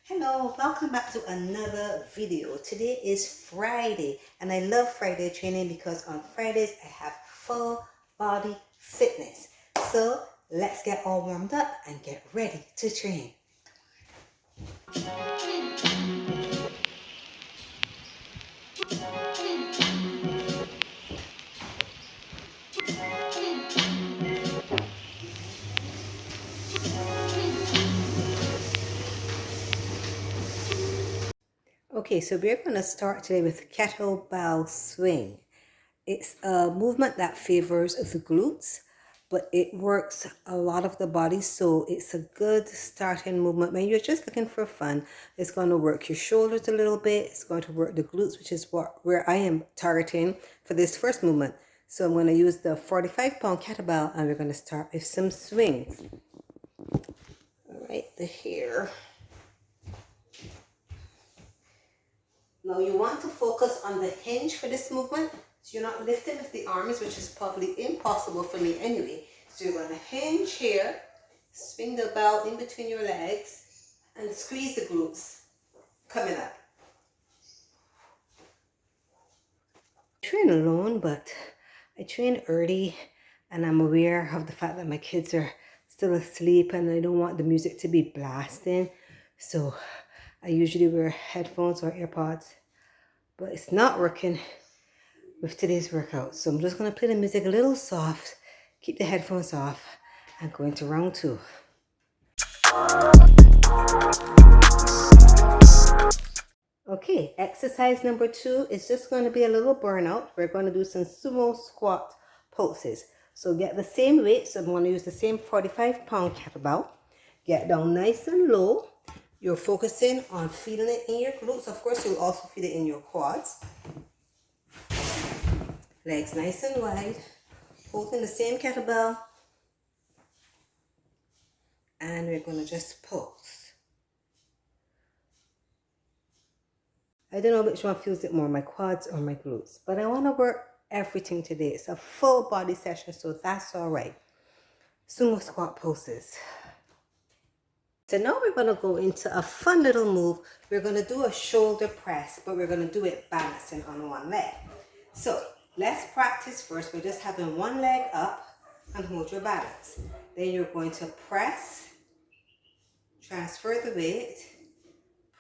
Hello, welcome back to another video. Today is Friday and I love Friday training because on Fridays I have full body fitness. So let's get all warmed up and get ready to train. Okay, so we're going to start today with kettlebell swing. It's a movement that favors the glutes, but it works a lot of the body, so it's a good starting movement. When you're just looking for fun, it's going to work your shoulders a little bit. It's going to work the glutes, which is where I am targeting for this first movement. So I'm going to use the 45-pound kettlebell, and we're going to start with some swings. All right, here. Now you want to focus on the hinge for this movement. So you're not lifting with the arms, which is probably impossible for me anyway. So you're going to hinge here, swing the bell in between your legs, and squeeze the glutes coming up. I train alone, but I train early, and I'm aware of the fact that my kids are still asleep and I don't want the music to be blasting. So I usually wear headphones or AirPods, but it's not working with today's workout. So I'm just going to play the music a little soft, keep the headphones off, and go into round 2. Okay, exercise number 2 is just going to be a little burnout. We're going to do some sumo squat pulses. So get the same weight. So I'm going to use the same 45-pound kettlebell. Get down nice and low. You're focusing on feeling it in your glutes. Of course, you'll also feel it in your quads. Legs nice and wide. Holding the same kettlebell. And we're going to just pulse. I don't know which one feels it more, my quads or my glutes. But I want to work everything today. It's a full body session, so that's all right. Sumo squat poses. So now we're going to go into a fun little move. We're going to do a shoulder press, but we're going to do it balancing on one leg. So let's practice first. We're just having one leg up and hold your balance. Then you're going to press, transfer the weight,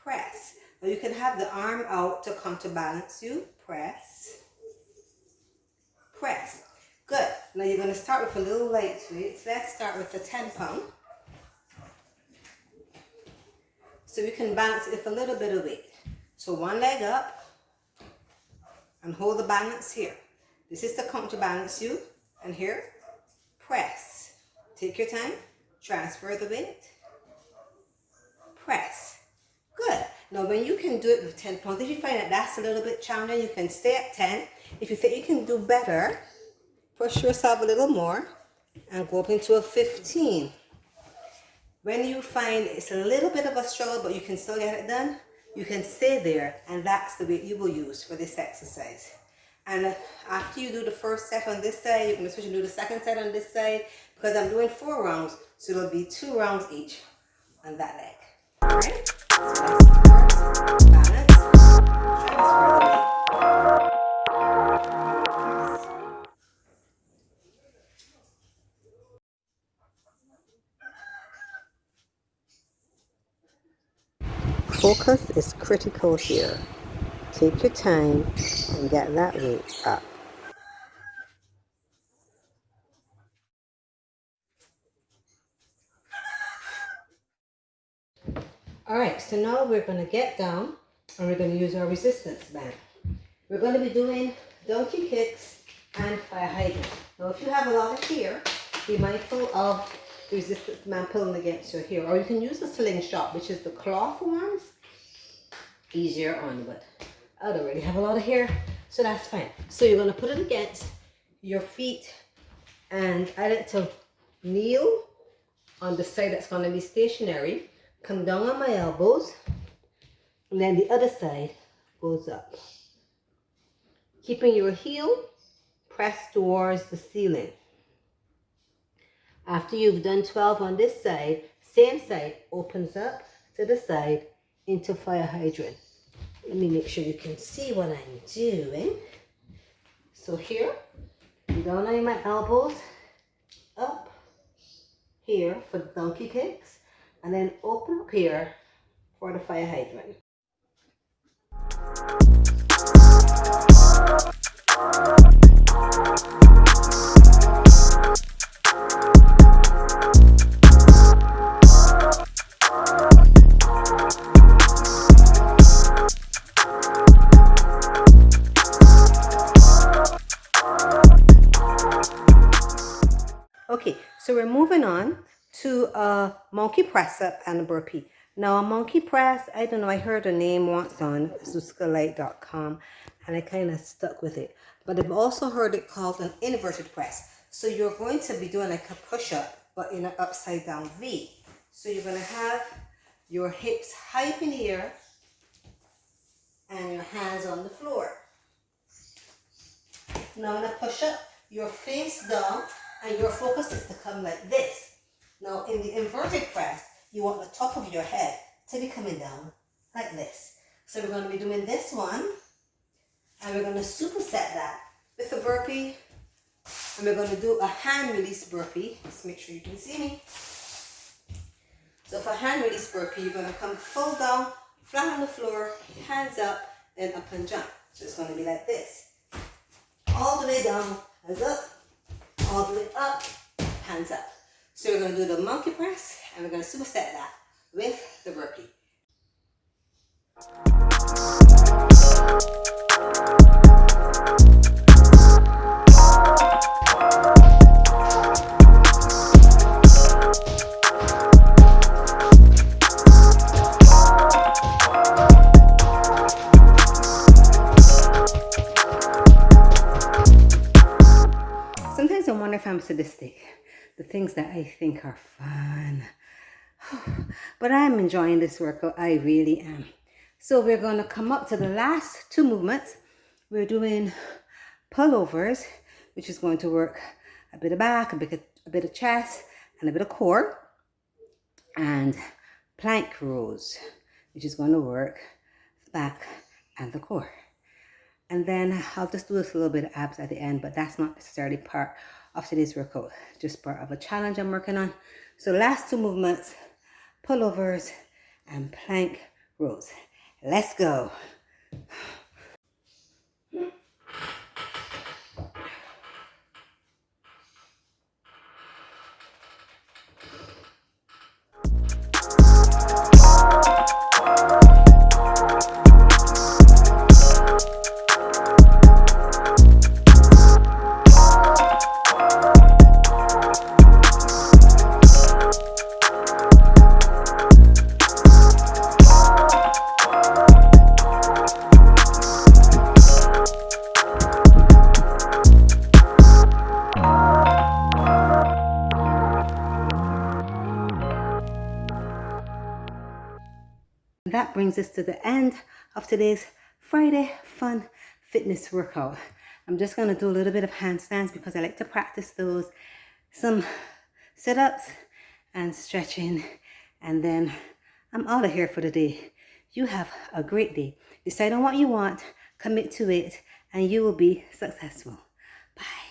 press. Now you can have the arm out to counterbalance you. Press, press. Good. Now you're going to start with a little light weight. Let's start with the 10-pound. So you can balance it with a little bit of weight. So one leg up and hold the balance here. This is to counterbalance you. And here, press. Take your time. Transfer the weight. Press. Good. Now when you can do it with 10 pounds, if you find that that's a little bit challenging, you can stay at 10. If you think you can do better, push yourself a little more and go up into a 15. When you find it's a little bit of a struggle, but you can still get it done, you can stay there, and that's the weight you will use for this exercise. And after you do the first set on this side, you can switch and do the second set on this side, because I'm doing 4 rounds, so it'll be 2 rounds each on that leg. All right? So that's the first balance, transfer the weight. Focus is critical here. Take your time and get that weight up. All right, so now we're going to get down and we're going to use our resistance band. We're going to be doing donkey kicks and fire hydrant. Now, if you have a lot of hair, be mindful of the resistance band pulling against your hair. Or you can use the slingshot, which is the cloth ones. Easier on, but I don't really have a lot of hair, so that's fine. So you're going to put it against your feet, and I like to kneel on the side that's going to be stationary, come down on my elbows, and then the other side goes up. Keeping your heel pressed towards the ceiling. After you've done 12 on this side, same side opens up to the side, into fire hydrant. Let me make sure you can see what I'm doing. So here, down on my elbows, up here for the donkey kicks, and then open up here for the fire hydrant. Okay, so we're moving on to a monkey press up and a burpee. Now a monkey press, I don't know, I heard a name once on suskalite.com and I kind of stuck with it. But I've also heard it called an inverted press. So you're going to be doing like a push-up, but in an upside down V. So you're going to have your hips high up in here and your hands on the floor. Now in a push-up, you're face down and your focus is to come like this. Now in the inverted press, you want the top of your head to be coming down like this. So we're going to be doing this one and we're going to superset that with a burpee, and we're going to do a hand release burpee. Let's make sure you can see me. So for hand release burpee, you're going to come full down, flat on the floor, hands up, then up and jump. So it's going to be like this. All the way down, hands up, all the way up, hands up. So we're going to do the monkey press and we're going to superset that with the burpee. Sometimes I wonder if I'm sadistic. The things that I think are fun. But I'm enjoying this workout. I really am. So we're going to come up to the last two movements. We're doing pullovers, which is going to work a bit of back, a bit of chest, and a bit of core. And plank rows, which is going to work the back and the core. And then I'll just do this little bit of abs at the end, but that's not necessarily part of today's workout, just part of a challenge I'm working on. So last two movements, pullovers and plank rows. Let's go. That brings us to the end of today's Friday Fun Fitness workout. I'm just going to do a little bit of handstands because I like to practice those. Some sit-ups and stretching. And then I'm out of here for the day. You have a great day. Decide on what you want, commit to it, and you will be successful. Bye.